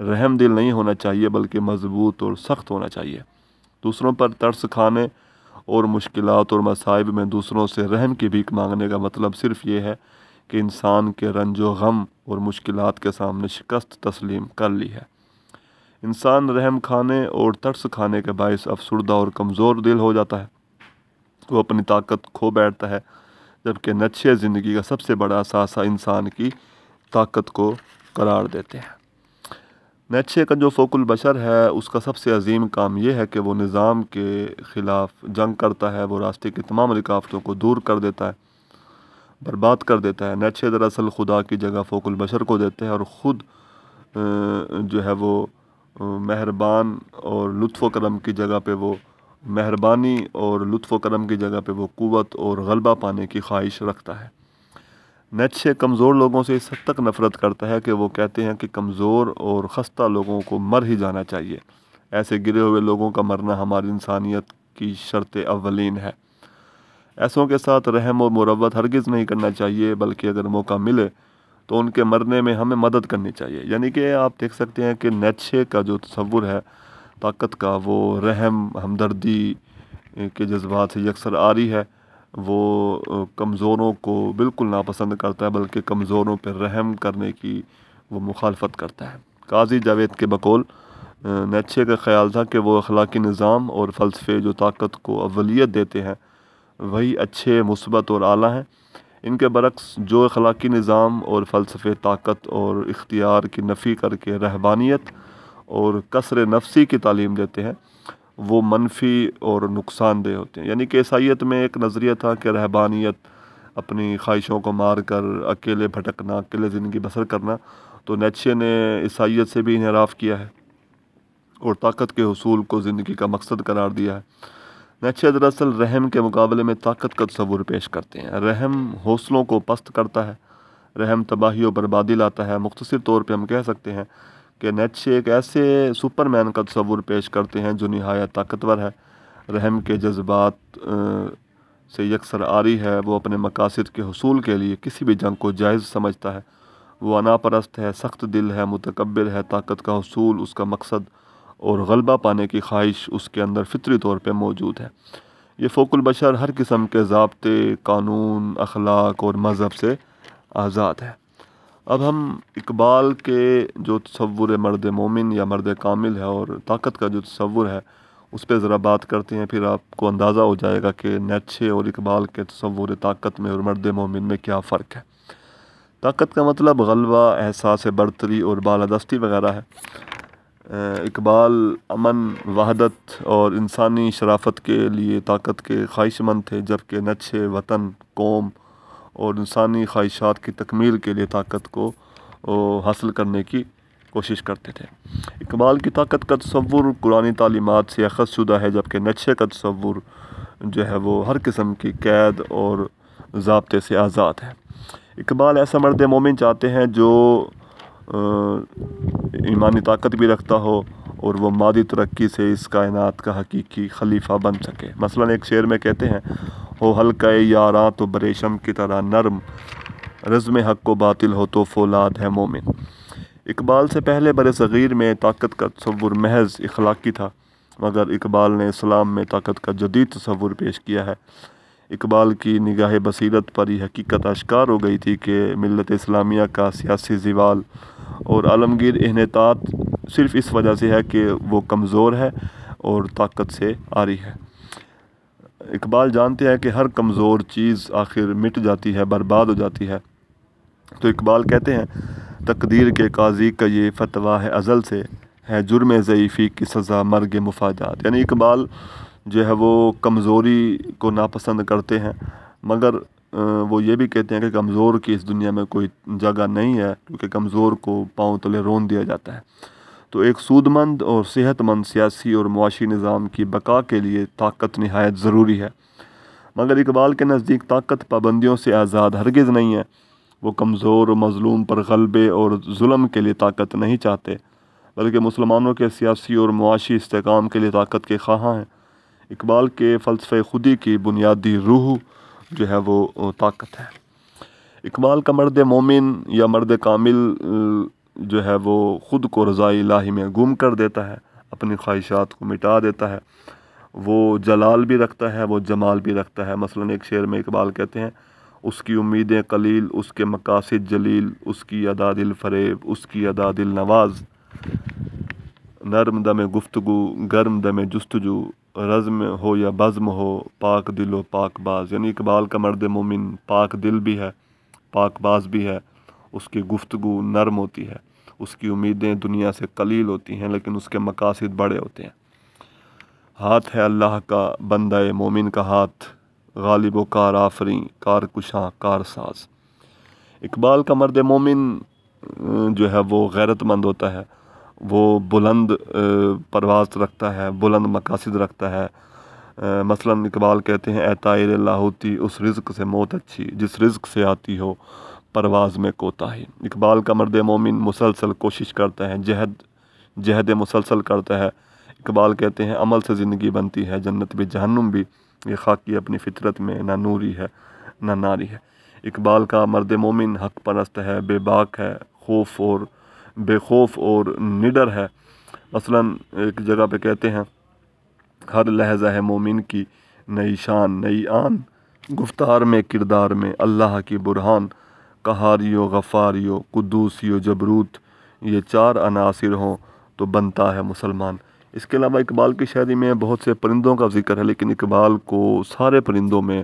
رحم دل نہیں ہونا چاہیے بلکہ مضبوط اور سخت ہونا چاہیے۔ دوسروں پر ترس کھانے اور مشکلات اور مصائب میں دوسروں سے رحم کی بھیک مانگنے کا مطلب صرف یہ ہے کہ انسان کے رنج و غم اور مشکلات کے سامنے شکست تسلیم کر لی ہے۔ انسان رحم کھانے اور ترس کھانے کے باعث افسردہ اور کمزور دل ہو جاتا ہے، وہ اپنی طاقت کھو بیٹھتا ہے، جبکہ نشے زندگی کا سب سے بڑا اثاثہ انسان کی طاقت کو قرار دیتے ہیں۔ نیچے کا جو فوق البشر ہے اس کا سب سے عظیم کام یہ ہے کہ وہ نظام کے خلاف جنگ کرتا ہے، وہ راستے کی تمام رکاوٹوں کو دور کر دیتا ہے، برباد کر دیتا ہے۔ نیچے دراصل خدا کی جگہ فوق البشر کو دیتے ہیں اور خود جو ہے وہ مہربان اور لطف و کرم کی جگہ پہ وہ مہربانی اور لطف و کرم کی جگہ پہ وہ قوت اور غلبہ پانے کی خواہش رکھتا ہے۔ نیچے کمزور لوگوں سے اس حد تک نفرت کرتا ہے کہ وہ کہتے ہیں کہ کمزور اور خستہ لوگوں کو مر ہی جانا چاہیے، ایسے گرے ہوئے لوگوں کا مرنا ہماری انسانیت کی شرط اولین ہے۔ ایسوں کے ساتھ رحم و مروت ہرگز نہیں کرنا چاہیے، بلکہ اگر موقع ملے تو ان کے مرنے میں ہمیں مدد کرنی چاہیے۔ یعنی کہ آپ دیکھ سکتے ہیں کہ نیچے کا جو تصور ہے طاقت کا، وہ رحم ہمدردی کے جذبات سے یکسر عاری ہے، وہ کمزوروں کو بالکل ناپسند کرتا ہے بلکہ کمزوروں پر رحم کرنے کی وہ مخالفت کرتا ہے۔ قاضی جاوید کے بقول نیچے کا خیال تھا کہ وہ اخلاقی نظام اور فلسفے جو طاقت کو اولیت دیتے ہیں وہی اچھے، مثبت اور اعلیٰ ہیں۔ ان کے برعکس جو اخلاقی نظام اور فلسفے طاقت اور اختیار کی نفی کر کے رہبانیت اور کسر نفسی کی تعلیم دیتے ہیں وہ منفی اور نقصان دہ ہوتے ہیں۔ یعنی کہ عیسائیت میں ایک نظریہ تھا کہ رہبانیت اپنی خواہشوں کو مار کر اکیلے بھٹکنا، اکیلے زندگی بسر کرنا، تو نیچے نے عیسائیت سے بھی انحراف کیا ہے اور طاقت کے حصول کو زندگی کا مقصد قرار دیا ہے۔ نیچے دراصل رحم کے مقابلے میں طاقت کا تصور پیش کرتے ہیں۔ رحم حوصلوں کو پست کرتا ہے، رحم تباہی و بربادی لاتا ہے۔ مختصر طور پہ ہم کہہ سکتے ہیں کہ نیچے ایک ایسے سپر مین کا تصور پیش کرتے ہیں جو نہایت طاقتور ہے، رحم کے جذبات سے یکسر عاری ہے، وہ اپنے مقاصد کے حصول کے لیے کسی بھی جنگ کو جائز سمجھتا ہے، وہ انا پرست ہے، سخت دل ہے، متکبر ہے، طاقت کا حصول اس کا مقصد اور غلبہ پانے کی خواہش اس کے اندر فطری طور پہ موجود ہے۔ یہ فوق البشر ہر قسم کے ضابطے، قانون، اخلاق اور مذہب سے آزاد ہے۔ اب ہم اقبال کے جو تصور مرد مومن یا مرد کامل ہے اور طاقت کا جو تصور ہے اس پہ ذرا بات کرتے ہیں، پھر آپ کو اندازہ ہو جائے گا کہ نیچے اور اقبال کے تصور طاقت میں اور مرد مومن میں کیا فرق ہے۔ طاقت کا مطلب غلبہ، احساس برتری اور بالادستی وغیرہ ہے۔ اقبال امن، وحدت اور انسانی شرافت کے لیے طاقت کے خواہش مند تھے، جبکہ نیچے وطن، قوم اور انسانی خواہشات کی تکمیل کے لیے طاقت کو حاصل کرنے کی کوشش کرتے تھے۔ اقبال کی طاقت کا تصور قرآنی تعلیمات سے اخذ شدہ ہے، جبکہ نیچے کا تصور جو ہے وہ ہر قسم کی قید اور ضابطے سے آزاد ہے۔ اقبال ایسا مرد مومن چاہتے ہیں جو ایمانی طاقت بھی رکھتا ہو اور وہ مادی ترقی سے اس کائنات کا حقیقی خلیفہ بن سکے۔ مثلا ایک شعر میں کہتے ہیں، ہو حلقہ یاراں تو بریشم کی طرح نرم، رزم حق و باطل ہو تو فولاد ہے مومن۔ اقبال سے پہلے برصغیر میں طاقت کا تصور محض اخلاقی تھا، مگر اقبال نے اسلام میں طاقت کا جدید تصور پیش کیا ہے۔ اقبال کی نگاہ بصیرت پر یہ حقیقت اشکار ہو گئی تھی کہ ملت اسلامیہ کا سیاسی زوال اور عالمگیر انحطاط صرف اس وجہ سے ہے کہ وہ کمزور ہے اور طاقت سے عاری ہے۔ اقبال جانتے ہیں کہ ہر کمزور چیز آخر مٹ جاتی ہے، برباد ہو جاتی ہے، تو اقبال کہتے ہیں، تقدیر کے قاضی کا یہ فتویٰ ہے ازل سے، ہے جرم ضعیفی کی سزا مرگ مفاجات۔ یعنی اقبال جو ہے وہ کمزوری کو ناپسند کرتے ہیں، مگر وہ یہ بھی کہتے ہیں کہ کمزور کی اس دنیا میں کوئی جگہ نہیں ہے، کیونکہ کمزور کو پاؤں تلے رون دیا جاتا ہے۔ تو ایک سودمند اور صحت مند سیاسی اور معاشی نظام کی بقا کے لیے طاقت نہایت ضروری ہے، مگر اقبال کے نزدیک طاقت پابندیوں سے آزاد ہرگز نہیں ہے۔ وہ کمزور و مظلوم پر غلبے اور ظلم کے لیے طاقت نہیں چاہتے، بلکہ مسلمانوں کے سیاسی اور معاشی استحکام کے لیے طاقت کے خواہاں ہیں۔ اقبال کے فلسفہ خودی کی بنیادی روح جو ہے وہ طاقت ہے۔ اقبال کا مرد مومن یا مرد کامل جو ہے وہ خود کو رضائے الہی میں گم کر دیتا ہے، اپنی خواہشات کو مٹا دیتا ہے۔ وہ جلال بھی رکھتا ہے، وہ جمال بھی رکھتا ہے۔ مثلا ایک شعر میں اقبال کہتے ہیں، اس کی امیدیں قلیل، اس کے مقاصد جلیل، اس کی ادا دل فریب، اس کی ادا دل نواز، نرم دم گفتگو گرم دم جستجو، رزم ہو یا بزم ہو، پاک دل و پاک باز۔ یعنی اقبال کا مرد مومن پاک دل بھی ہے، پاک باز بھی ہے، اس کی گفتگو نرم ہوتی ہے، اس کی امیدیں دنیا سے قلیل ہوتی ہیں لیکن اس کے مقاصد بڑے ہوتے ہیں۔ ہاتھ ہے اللہ کا بندہ مومن کا ہاتھ، غالب و کار آفریں، کار کشاں کار ساز۔ اقبال کا مرد مومن جو ہے وہ غیرت مند ہوتا ہے، وہ بلند پرواز رکھتا ہے، بلند مقاصد رکھتا ہے۔ مثلا اقبال کہتے ہیں، اے طائر لاہوتی اس رزق سے موت اچھی، جس رزق سے آتی ہو پرواز میں کوتاہی۔ اقبال کا مرد مومن مسلسل کوشش کرتا ہے، جہد مسلسل کرتا ہے۔ اقبال کہتے ہیں، عمل سے زندگی بنتی ہے، جنت بھی جہنم بھی، یہ خاکی اپنی فطرت میں نہ نوری ہے نہ ناری ہے۔ اقبال کا مرد مومن حق پرست ہے، بے باک ہے، بے خوف اور نڈر ہے۔ مثلا ایک جگہ پہ کہتے ہیں، ہر لحظہ ہے مومن کی نئی شان نئی آن، گفتار میں کردار میں اللہ کی برہان، قہاریو غفاریو قدوسیو جبروت، یہ چار عناصر ہوں تو بنتا ہے مسلمان۔ اس کے علاوہ اقبال کی شاعری میں بہت سے پرندوں کا ذکر ہے، لیکن اقبال کو سارے پرندوں میں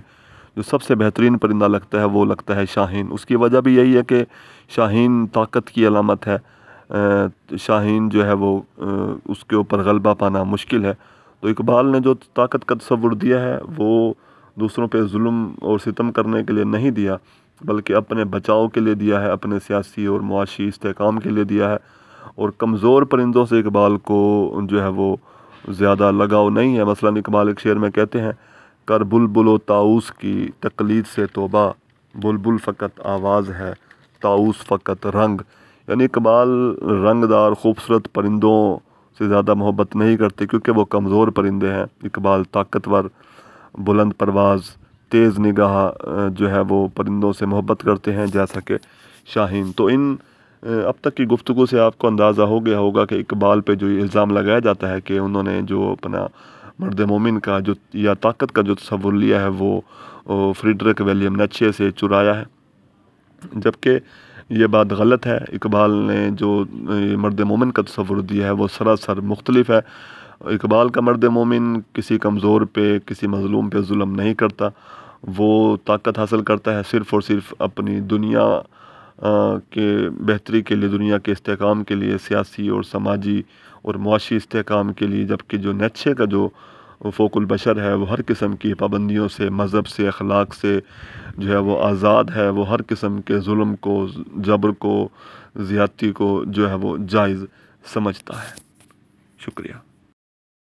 جو سب سے بہترین پرندہ لگتا ہے وہ لگتا ہے شاہین۔ اس کی وجہ بھی یہی ہے کہ شاہین طاقت کی علامت ہے، شاہین جو ہے وہ اس کے اوپر غلبہ پانا مشکل ہے۔ تو اقبال نے جو طاقت کا تصور دیا ہے وہ دوسروں پہ ظلم اور ستم کرنے کے لیے نہیں دیا، بلکہ اپنے بچاؤ کے لیے دیا ہے، اپنے سیاسی اور معاشی استحکام کے لیے دیا ہے۔ اور کمزور پرندوں سے اقبال کو جو ہے وہ زیادہ لگاؤ نہیں ہے۔ مثلا اقبال ایک شعر میں کہتے ہیں، کر بلبل و طاؤس کی تقلید سے توبہ، بلبل فقط آواز ہے طاؤس فقط رنگ۔ یعنی اقبال رنگ دار خوبصورت پرندوں سے زیادہ محبت نہیں کرتے کیونکہ وہ کمزور پرندے ہیں۔ اقبال طاقتور، بلند پرواز، تیز نگاہ جو ہے وہ پرندوں سے محبت کرتے ہیں، جیسا کہ شاہین۔ تو اب تک کی گفتگو سے آپ کو اندازہ ہو گیا ہوگا کہ اقبال پہ جو یہ الزام لگایا جاتا ہے کہ انہوں نے جو اپنا مرد مومن کا جو یا طاقت کا جو تصور لیا ہے وہ فریڈرک ولیم نیچے سے چرایا ہے، جبکہ یہ بات غلط ہے۔ اقبال نے جو مرد مومن کا تصور دیا ہے وہ سراسر مختلف ہے۔ اقبال کا مرد مومن کسی کمزور پہ کسی مظلوم پہ ظلم نہیں کرتا، وہ طاقت حاصل کرتا ہے صرف اور صرف اپنی دنیا کے بہتری کے لیے، دنیا کے استحکام کے لیے، سیاسی اور سماجی اور معاشی استحکام کے لیے، جبکہ جو نیچے کا جو فوق البشر ہے وہ ہر قسم کی پابندیوں سے، مذہب سے، اخلاق سے جو ہے وہ آزاد ہے، وہ ہر قسم کے ظلم کو، جبر کو، زیادتی کو جو ہے وہ جائز سمجھتا ہے۔ شکریہ۔